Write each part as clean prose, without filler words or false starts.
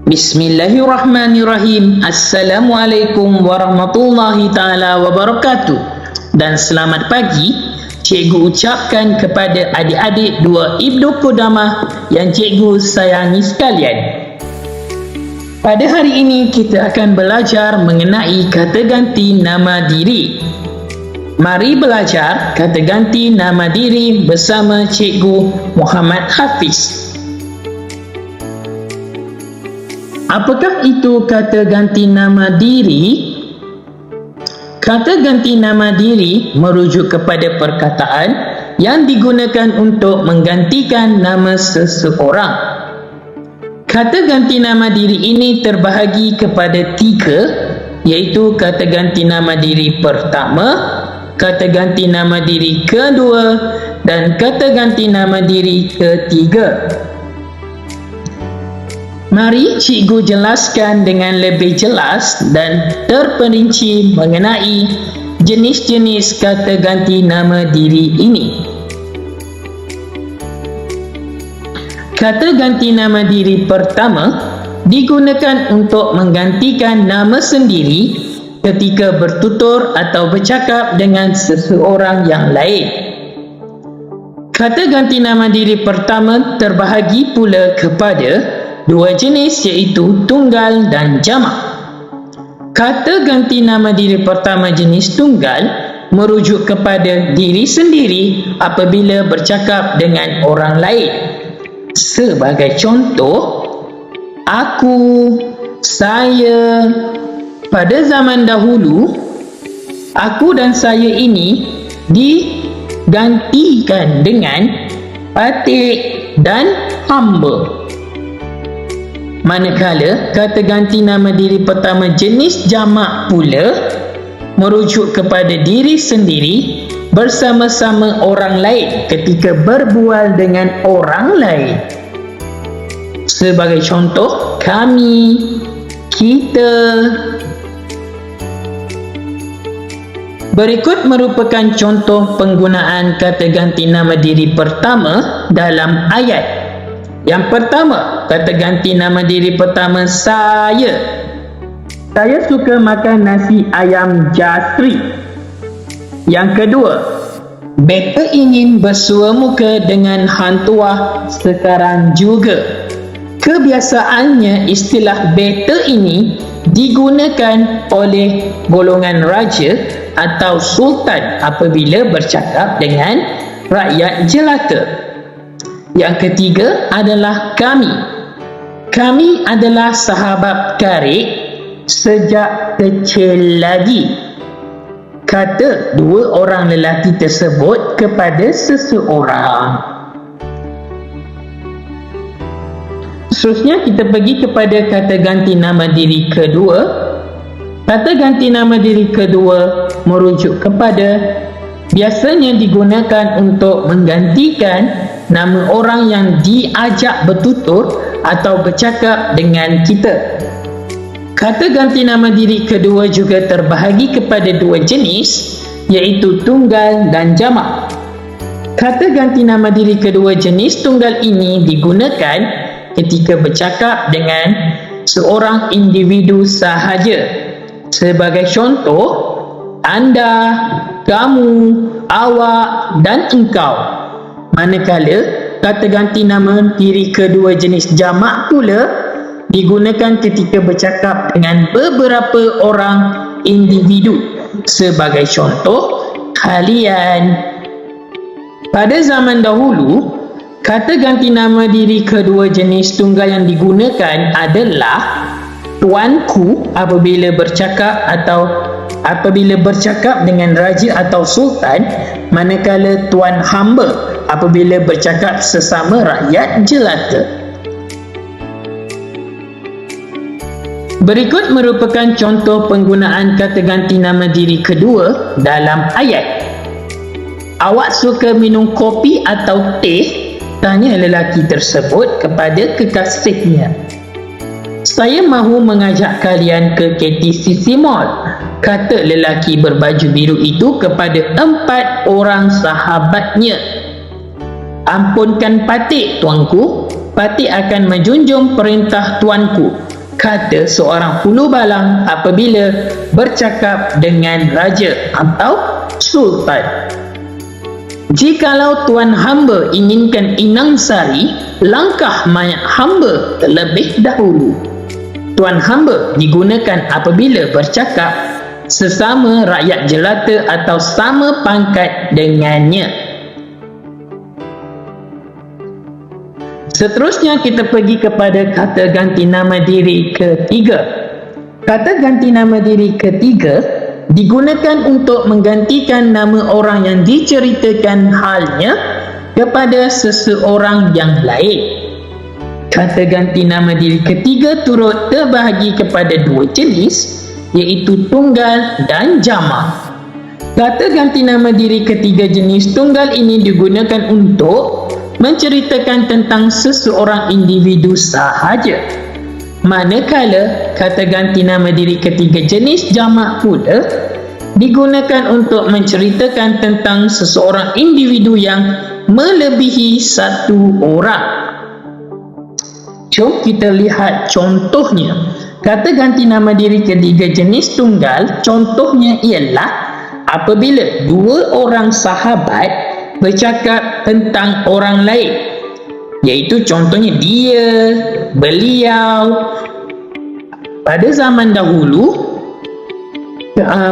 Bismillahirrahmanirrahim. Assalamualaikum warahmatullahi ta'ala wabarakatuh. Dan selamat pagi cikgu ucapkan kepada adik-adik dua Ibnu Qudamah yang cikgu sayangi sekalian. Pada hari ini kita akan belajar mengenai kata ganti nama diri. Mari belajar kata ganti nama diri bersama cikgu Muhammad Hafiz. Apakah itu kata ganti nama diri? Kata ganti nama diri merujuk kepada perkataan yang digunakan untuk menggantikan nama seseorang. Kata ganti nama diri ini terbahagi kepada tiga, iaitu kata ganti nama diri pertama, kata ganti nama diri kedua dan kata ganti nama diri ketiga. Mari cikgu jelaskan dengan lebih jelas dan terperinci mengenai jenis-jenis kata ganti nama diri ini. Kata ganti nama diri pertama digunakan untuk menggantikan nama sendiri ketika bertutur atau bercakap dengan seseorang yang lain. Kata ganti nama diri pertama terbahagi pula kepada dua jenis, iaitu tunggal dan jamak. Kata ganti nama diri pertama jenis tunggal merujuk kepada diri sendiri apabila bercakap dengan orang lain. Sebagai contoh, aku, saya. Pada zaman dahulu, aku dan saya ini digantikan dengan patik dan hamba. Manakala kata ganti nama diri pertama jenis jamak pula merujuk kepada diri sendiri bersama-sama orang lain ketika berbual dengan orang lain. Sebagai contoh, kami, kita. Berikut merupakan contoh penggunaan kata ganti nama diri pertama dalam ayat. Yang pertama, kata ganti nama diri pertama saya. Saya suka makan nasi ayam jasri. Yang kedua, beta ingin bersua muka dengan hang tuah sekarang juga. Kebiasaannya istilah beta ini digunakan oleh golongan raja atau sultan apabila bercakap dengan rakyat jelata. Yang ketiga adalah kami. Kami adalah sahabat karib sejak kecil lagi. Kata dua orang lelaki tersebut kepada seseorang. Seterusnya kita pergi kepada kata ganti nama diri kedua. Kata ganti nama diri kedua merujuk kepada, biasanya digunakan untuk menggantikan nama orang yang diajak bertutur atau bercakap dengan kita. Kata ganti nama diri kedua juga terbahagi kepada dua jenis, iaitu tunggal dan jamak. Kata ganti nama diri kedua jenis tunggal ini digunakan ketika bercakap dengan seorang individu sahaja. Sebagai contoh, anda, kamu, awak dan engkau. Manakala kata ganti nama diri kedua jenis jamak pula digunakan ketika bercakap dengan beberapa orang individu. Sebagai contoh, kalian. Pada zaman dahulu, kata ganti nama diri kedua jenis tunggal yang digunakan adalah tuanku apabila bercakap dengan raja atau sultan, manakala tuan hamba apabila bercakap sesama rakyat jelata. Berikut merupakan contoh penggunaan kata ganti nama diri kedua dalam ayat. Awak suka minum kopi atau teh? Tanya lelaki tersebut kepada kekasihnya. Saya mahu mengajak kalian ke KTCC Mall, kata lelaki berbaju biru itu kepada 4 orang sahabatnya. Ampunkan Patik, tuanku. Patik akan menjunjung perintah tuanku. kata seorang hulu balang apabila bercakap dengan raja atau sultan. Jikalau tuan hamba inginkan inang sari, langkah mayat hamba terlebih dahulu. Tuan hamba digunakan apabila bercakap sesama rakyat jelata atau sama pangkat dengannya. Seterusnya kita pergi kepada kata ganti nama diri ketiga. Kata ganti nama diri ketiga digunakan untuk menggantikan nama orang yang diceritakan halnya kepada seseorang yang lain. Kata ganti nama diri ketiga turut terbahagi kepada dua jenis, iaitu tunggal dan jamak. Kata ganti nama diri ketiga jenis tunggal ini digunakan untuk menceritakan tentang seseorang individu sahaja. Manakala kata ganti nama diri ketiga jenis jamak pula digunakan untuk menceritakan tentang seseorang individu yang melebihi satu orang. Jom kita lihat contohnya. Kata ganti nama diri ketiga jenis tunggal, contohnya ialah apabila dua orang sahabat bercakap tentang orang lain, iaitu contohnya dia, beliau. Pada zaman dahulu,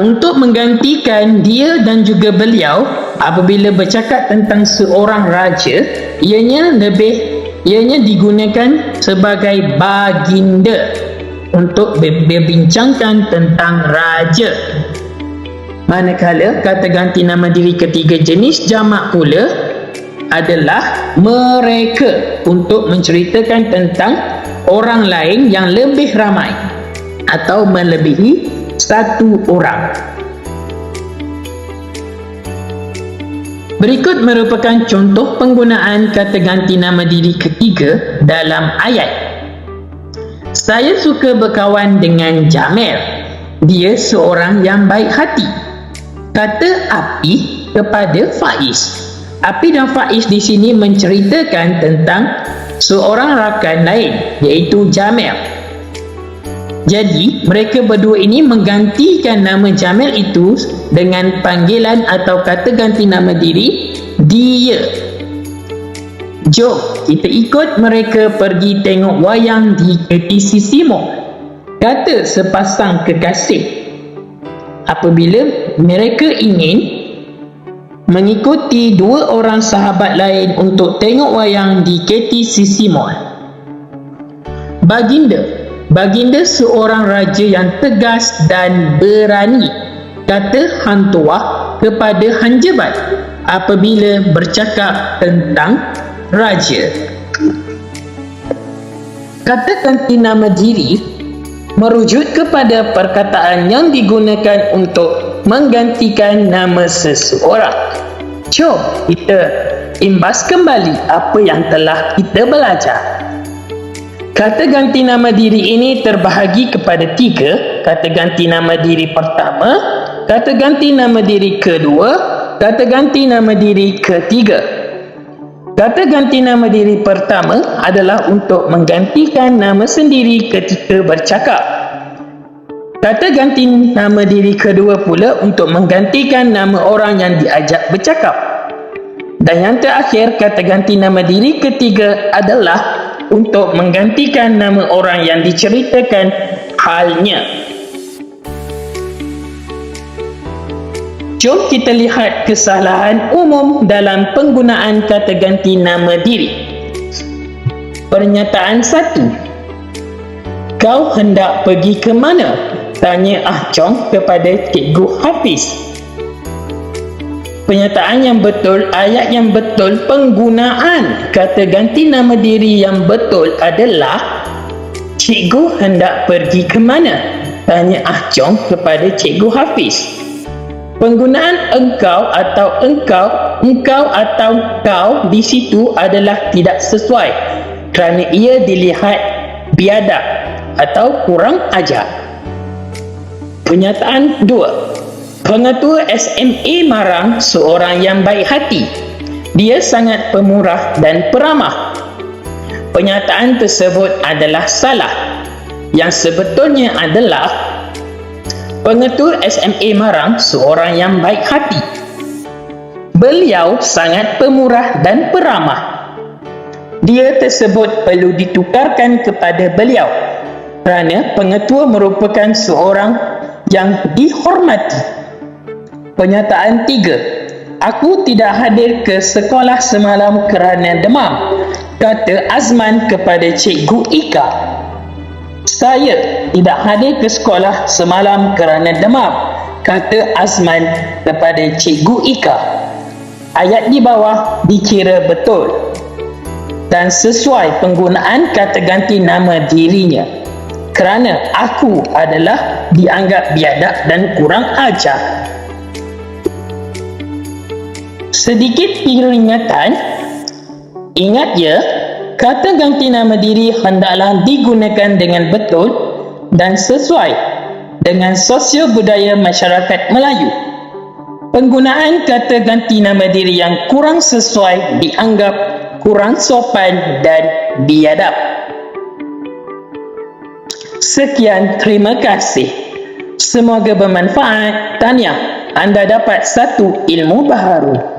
untuk menggantikan dia dan juga beliau apabila bercakap tentang seorang raja, ianya digunakan sebagai baginda untuk berbincangkan tentang raja. Manakala kata ganti nama diri ketiga jenis jamak pula adalah mereka untuk menceritakan tentang orang lain yang lebih ramai atau melebihi satu orang. Berikut merupakan contoh penggunaan kata ganti nama diri ketiga dalam ayat. Saya suka berkawan dengan Jamil. Dia seorang yang baik hati. Kata Api kepada Faiz. Api dan Faiz di sini menceritakan tentang seorang rakan lain, iaitu Jamil. Jadi, mereka berdua ini menggantikan nama Jamil itu dengan panggilan atau kata ganti nama diri dia. Jom kita ikut mereka pergi tengok wayang di KTC Simo. Kata sepasang kekasih apabila mereka ingin mengikuti dua orang sahabat lain untuk tengok wayang di KTC Simo. Baginda seorang raja yang tegas dan berani, kata Hang Tuah kepada Hang Jebat apabila bercakap tentang raja. Kata ganti nama diri merujuk kepada perkataan yang digunakan untuk menggantikan nama seseorang. Jom kita imbas kembali apa yang telah kita belajar. Kata ganti nama diri ini terbahagi kepada tiga. Kata ganti nama diri pertama, kata ganti nama diri kedua, kata ganti nama diri ketiga. Kata ganti nama diri pertama adalah untuk menggantikan nama sendiri ketika bercakap. Kata ganti nama diri kedua pula untuk menggantikan nama orang yang diajak bercakap. Dan yang terakhir, kata ganti nama diri ketiga adalah untuk menggantikan nama orang yang diceritakan halnya. Jom kita lihat kesalahan umum dalam penggunaan kata ganti nama diri. Pernyataan 1. Kau hendak pergi ke mana? Tanya Ah Chong kepada Cikgu Hafiz. Pernyataan yang betul, ayat yang betul, penggunaan kata ganti nama diri yang betul adalah Cikgu hendak pergi ke mana? Tanya Ah Chong kepada Cikgu Hafiz. Penggunaan engkau atau engkau atau kau di situ adalah tidak sesuai kerana ia dilihat biadab atau kurang ajar. Pernyataan 2. Pengetua SMA Marang seorang yang baik hati. Dia sangat pemurah dan peramah. Pernyataan tersebut adalah salah. yang sebetulnya adalah Pengetur SMA Marang seorang yang baik hati. Beliau sangat pemurah dan peramah. Dia tersebut perlu ditukarkan kepada beliau kerana pengetua merupakan seorang yang dihormati. Pernyataan 3. Aku tidak hadir ke sekolah semalam kerana demam, kata Azman kepada Cikgu Ika. Saya tidak hadir ke sekolah semalam kerana demam, kata Azman kepada Cikgu Ika. Ayat di bawah dikira betul dan sesuai penggunaan kata ganti nama dirinya, kerana aku adalah dianggap biadab dan kurang ajar. Sedikit peringatan, ingat ya, kata ganti nama diri hendaklah digunakan dengan betul dan sesuai dengan sosio budaya masyarakat Melayu. Penggunaan kata ganti nama diri yang kurang sesuai dianggap kurang sopan dan biadab. Sekian, terima kasih. Semoga bermanfaat. Tahniah, anda dapat satu ilmu baharu.